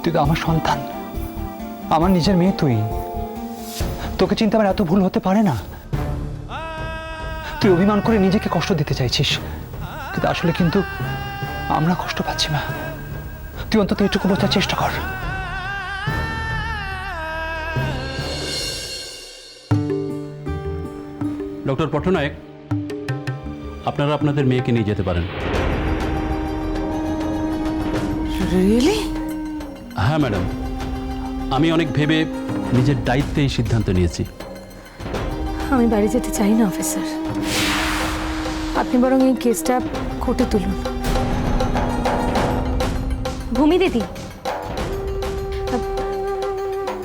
তুই তো আমার সন্তান, আমার নিজের মেয়ে তুই। তোকে চিন্তা আমার এত ভুল হতে পারে না। তুই অভিমান করে নিজেকে কষ্ট দিতে চাইছিস, কিন্তু আসলে কিন্তু আমরা কষ্ট পাচ্ছি না। তুই অন্তত এটুকু বোঝার চেষ্টা কর। ডক্টর পট্টনায়ক, আপনারা আপনাদের মেয়েকে নিয়ে যেতে পারেন। রিয়েলি? হ্যাঁ ম্যাডাম, আমি অনেক ভেবে নিজের দায়িত্বে এই সিদ্ধান্ত নিয়েছি। আমি বাড়ি যেতে চাই না অফিসার, আপনি বরং এই কেসটা কোর্টে তুলুন। ভূমি দিদি,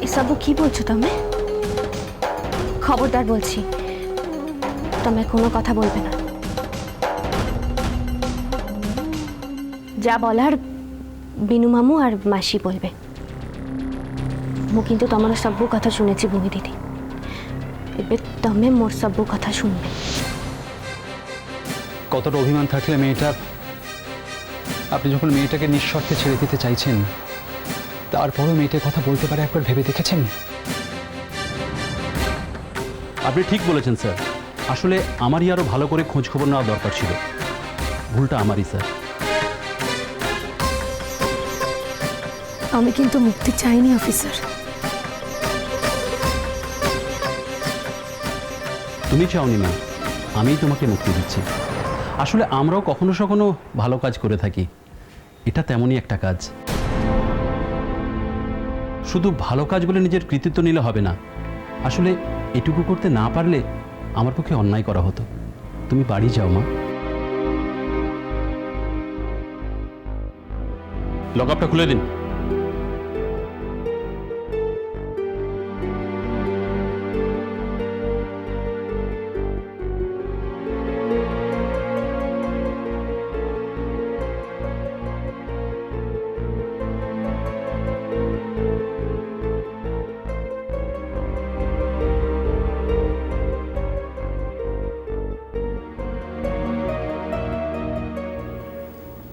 এসব কি বলছো তুমি? খবরদার বলছি, তুমি কোনো কথা বলবে না। যা বলার বিনু মামু আর মাসি বলবে। মু কিন্তু তোমার সব কথা শুনেছি ভূমি দিদি, এবার তুমি মোর সব কথা শুনবে। কতটা অভিমান থাকলে মেয়েটা, আপনি যখন মেয়েটাকে নিঃশর্তে ছেড়ে দিতে চাইছেন, তারপরও মেয়েটার কথা বলতে পারে একবার ভেবে দেখেছেন? আপনি ঠিক বলেছেন স্যার, আসলে আমারই আরও ভালো করে খোঁজ খবর নেওয়া দরকার ছিল। ভুলটা আমারই স্যার। আমি কিন্তু মুক্তি চাইনি অফিসার। তুমি চাওনি না, আমিই তোমাকে মুক্তি দিচ্ছি। আসলে আমরাও কখনো কখনো ভালো কাজ করে থাকি, এটা তেমনই একটা কাজ। শুধু ভালো কাজ বলে নিজের কৃতিত্ব নিলে হবে না। আসলে এটুকু করতে না পারলে আমার পক্ষে অন্যায় করা হতো। তুমি বাড়ি যাও মা। লকআপটা খুলে দিন।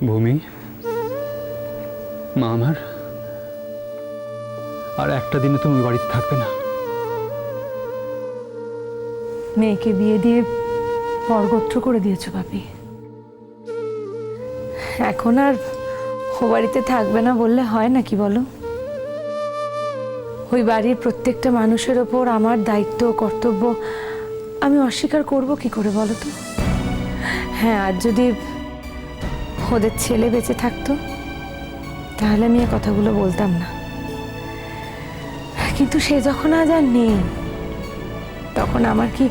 ভূমি, মা আমার, আর একটা দিনে তুমি বাড়িতে থাকবে না। মেয়েকে বিয়ে দিয়ে পরগোত্র করে দিয়েছো ভাবি, এখন আর ও বাড়িতে থাকবে না বললে হয় নাকি বলো? ওই বাড়ির প্রত্যেকটা মানুষের ওপর আমার দায়িত্ব কর্তব্য আমি অস্বীকার করব কি করে বলো তো? হ্যাঁ, আর যদি ওদের ছেলে বেঁচে থাকতো তাহলে আমি এই কথাগুলো বলতাম না, কিন্তু সে যখন আজ আর নেই, তখন আমার কি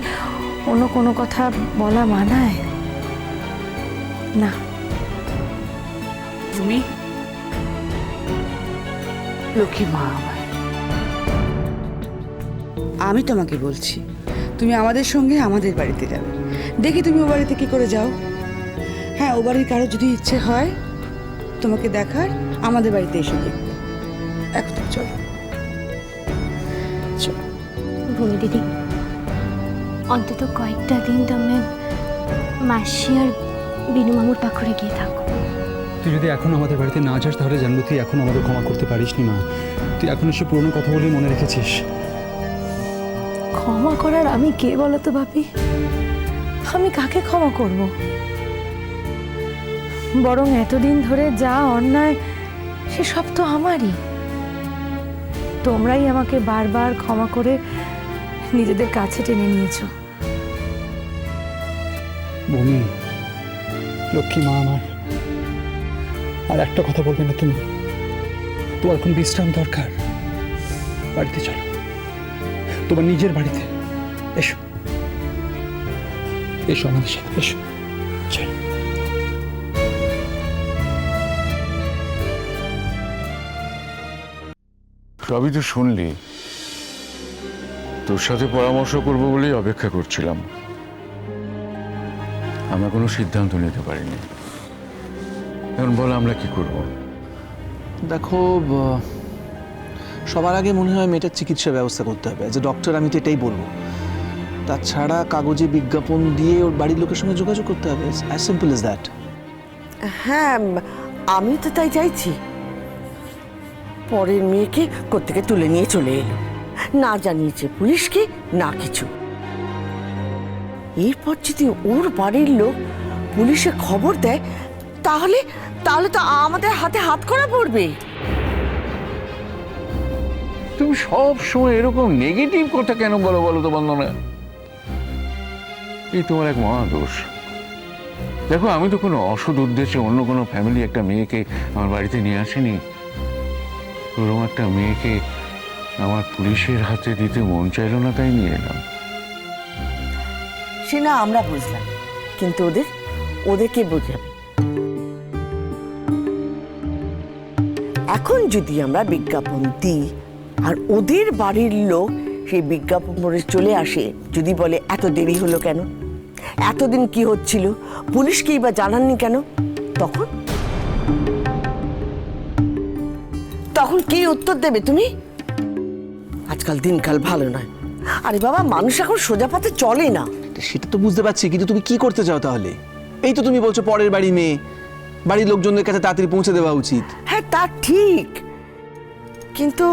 অন্য কোনো কথা বলা মানায় না? তুমি লক্ষ্মী মা আমার, আমি তোমাকে বলছি তুমি আমাদের সঙ্গে আমাদের বাড়িতে যাবে। দেখি তুমি ও বাড়িতে কি করে যাও। হ্যাঁ, ও বাড়ির কারো যদি ইচ্ছে হয় তোমাকে দেখার, আমাদের বাড়িতে এসে দেখবে। এখন তো চলো। ভূমি দিদি, অন্তত কয়েকটা দিন তুমি মাসি আর বিনু মামুর পাখরে গিয়ে থাকো। তুই যদি এখন আমাদের বাড়িতে না যাস তাহলে জানবো তুই এখন আমাদের ক্ষমা করতে পারিস নি মা। তুই এখন এসে পুরোনো কথা বলে মনে রেখেছিস। ক্ষমা করার আমি কে বলো তো ভাবি? আমি কাকে ক্ষমা করব? বরং এতদিন ধরে যা অন্যায় সেসব তো আমারই। তোমরাই আমাকে বারবার ক্ষমা করে নিজেদের কাছে টেনে নিয়েছো। ভূমি, লক্ষ্মী মা আমার, আর একটা কথা বলবে না তুমি? তোমার এখন বিশ্রাম দরকার। বাড়িতে চলো, তোমার নিজের বাড়িতে। এসো এসো আমাদের সাথে, এসো চলো। সবই তো শুনলি, তোর সাথে পরামর্শ করবো বলেই অপেক্ষা করছিলাম। আমরা কোনো সিদ্ধান্ত নিতে পারিনি। এখন বল আমরা কি করব? দেখো, সবার আগে মনে হয় মেয়েটার চিকিৎসার ব্যবস্থা করতে হবে। অ্যাজ এ ডক্টর আমি তো এটাই বলবো। তাছাড়া কাগজে বিজ্ঞাপন দিয়ে ওর বাড়ির লোকের সঙ্গে যোগাযোগ করতে হবে। As simple as that. হ্যাঁ, আমি তো তাই চাইছি, পরের মেয়েকে কোত্থেকে তুলে নিয়ে চলে এলো, না জানিয়েছে পুলিশকে না কিছু। এরপর যদি ওর বাড়ির লোক পুলিশে খবর দেয় তাহলে তাহলে তো আমাদের হাতে হাত করা পড়বে। তুমি সব সময় এরকম নেগেটিভ কথা কেন বলো বলো তো বন্দনা? এই তোমার এক মহা দোষ। দেখো, আমি তো কোনো অসৎ উদ্দেশ্যে অন্য কোনো ফ্যামিলি একটা মেয়েকে আমার বাড়িতে নিয়ে আসিনি। ওরকম একটা মেয়েকে আমার পুলিশের হাতে দিতে মন চাইলো না, তাই নিয়ে এলাম। সে না আমরা বুঝলাম, কিন্তু ওদেরকে বোঝাবে। এখন যদি আমরা বিজ্ঞাপন দিই আর ওদের বাড়ির লোক সেই বিজ্ঞাপন পড়ে চলে আসে, যদি বলে এত দেরি হলো কেন, এতদিন কি হচ্ছিল, পুলিশকেই বা জানাননি কেন, তখন তখন কি উত্তর দেবে তুমি? আজকাল দিনকাল ভালো নয়। আরে বাবা, মানুষ এখন সোজা পথে চলে না। সেটা তো বুঝতে পারছি, কিন্তু তুমি কি করতে চাও তাহলে? এই তো তুমি বলছো পরের বাড়ি মেয়ে, বাড়ির লোকজনের কাছে তাড়াতাড়ি পৌঁছে দেওয়া উচিত। হ্যাঁ, তা ঠিক, কিন্তু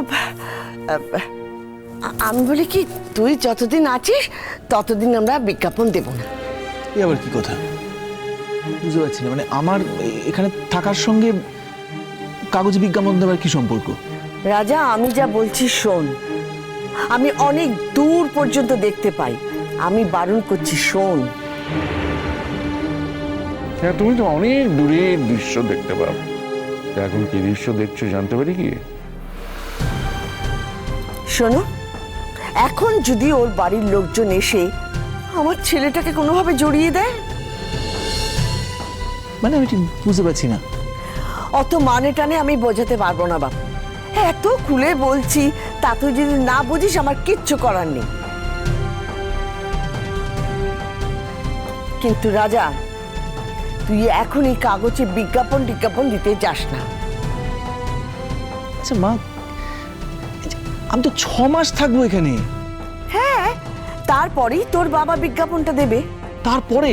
আমি বলি কি, তুই যতদিন আছিস ততদিন আমরা বিজ্ঞাপন দেব না। এই আবার কি কথা? বুঝতে পারছি না, মানে আমার এখানে থাকার সঙ্গে কাগজে বিজ্ঞাপন দেওয়ার কি সম্পর্ক? রাজা, আমি যা বলছি শোন, আমি অনেক দূর পর্যন্ত দেখতে পাই, আমি বারণ করছি, শোন। হ্যাঁ, তুমি তো অনেক দূরের দৃশ্য দেখতে পাও। তা এখন কি দৃশ্য দেখছো জানতে পারি কি? শোনো, এখন যদি ওর বাড়ির লোকজন এসে আমার ছেলেটাকে কোনোভাবে জড়িয়ে দেয়, মানে আমি ঠিক বুঝতে পারছি না। অত মানে টানে আমি বোঝাতে পারবো না বাবা। এত খুলে বলছি, তা তুই যদি না বুঝিস আমার কিচ্ছু করার নেই। কিন্তু রাজা, তুই এখন এই কাগজে বিজ্ঞাপন দিতে যাস না। আচ্ছা মা, আমি তো 6 মাস থাকবো এখানে। হ্যাঁ, তারপরেই তোর বাবা বিজ্ঞাপনটা দেবে। তারপরে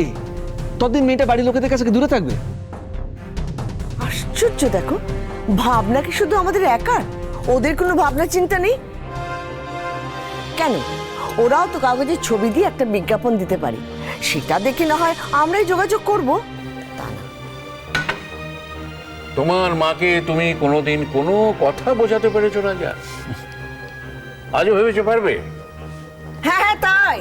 ততদিন মেয়েটা বাড়ির লোকেদের কাছে দূরে থাকবে? আশ্চর্য, দেখো, ভাবনা কি শুধু আমাদের একার? ওদের কোনো ভাবনা চিন্তা নেই কেন? ওরাও তো কাগজের ছবি দিয়ে একটা বিজ্ঞাপন দিতে পারে, সেটা দেখে না হয় আমরাই যোগাযোগ করব। তা না। তোমার মাকে তুমি কোনোদিন কোনো কথা বোঝাতে পেরেছো রাজা? আজও ভেবেছো পারবে? হ্যাঁ হ্যাঁ, তাই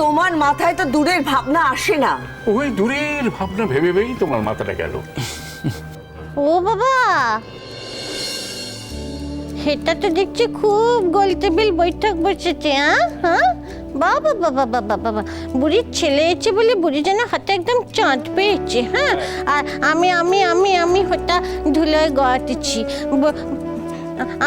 তোমার মাথায় তো দূরের ভাবনা আসে না। ওই দূরের ভাবনা ভেবে ভেবেই তোমার মাথাটা গেল। ও বাবা, সেটা তো দেখছি খুব গোলটেবিল বৈঠক বসেছে। হ্যাঁ, বাবা বাবা বাবা বাবা, বুড়ির ছেলে এসেছে বলে বুড়ি যেন হাতে একদম চাঁদ পেয়েছে। হ্যাঁ, আর আমি আমি আমি আমি হতা ধুলোয় গড়াতেছি।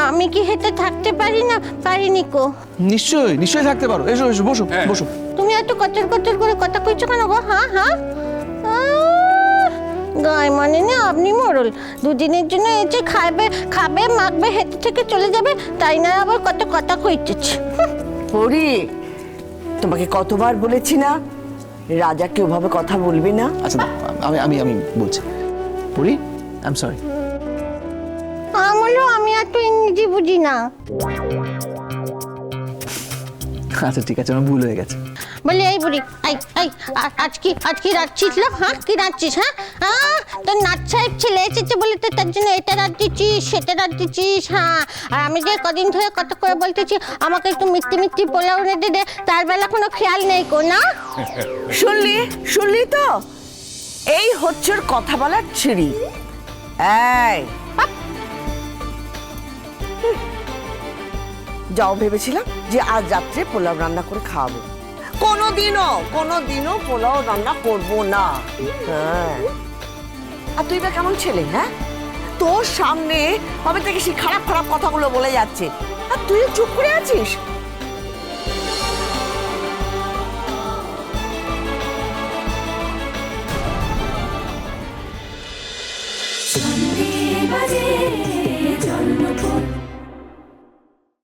আমি কি হেঁটে থাকতে পারি না? পারিনি কো। নিশ্চয়ই নিশ্চয়ই থাকতে পারো। এসো এসো, বসো বসো। তুমি এত কচর কচর করে কথা কইছো কেন গো? হ্যাঁ হ্যাঁ, গায়ে মানে না, আপনি মরল। দুদিনের জন্য এসে খাবে মাখবে, হেঁটে থেকে চলে যাবে, তাই না আবার কত কথা কইতেছে। পরি, তোমাকে কতবার বলেছি না রাজাকে ওভাবে কথা বলবি না? আচ্ছা, আমি আমি আমি বলছি। পরি, আই এম সরি। আমি এত ইংরেজি বুঝি না। আচ্ছা ঠিক আছে, আমার ভুল হয়ে গেছে। বলি এই বুড়ি, আজ কি রাখছিস? হ্যাঁ, কি রাখছিস? হ্যাঁ, তোর নাচ সাহেব ছেলে এসেছে বলে তো তার জন্য এটা রাত দিচ্ছিস, সেটা রাত দিচ্ছিস। হ্যাঁ, আর আমি যে কদিন ধরে কত করে বলতেছি আমাকে একটু মিষ্টি পোলাও এনে দে, তার বেলা কোনো খেয়াল নেই কো না? শুনলি তো, এই হচ্ছে ওর কথা বলার ছিঁড়ি। এই যাও, ভেবেছিলাম যে আজ রাত্রে পোলাও রান্না করে খাওয়াবো, কোনোদিনও পোলাও রান্না করবো না। হ্যাঁ, আর তুই বা কেমন ছেলে? হ্যাঁ, তোর সামনে কবে থেকে সেই খারাপ খারাপ কথাগুলো বলে যাচ্ছে, আর তুই চুপ করে আছিস। বাজে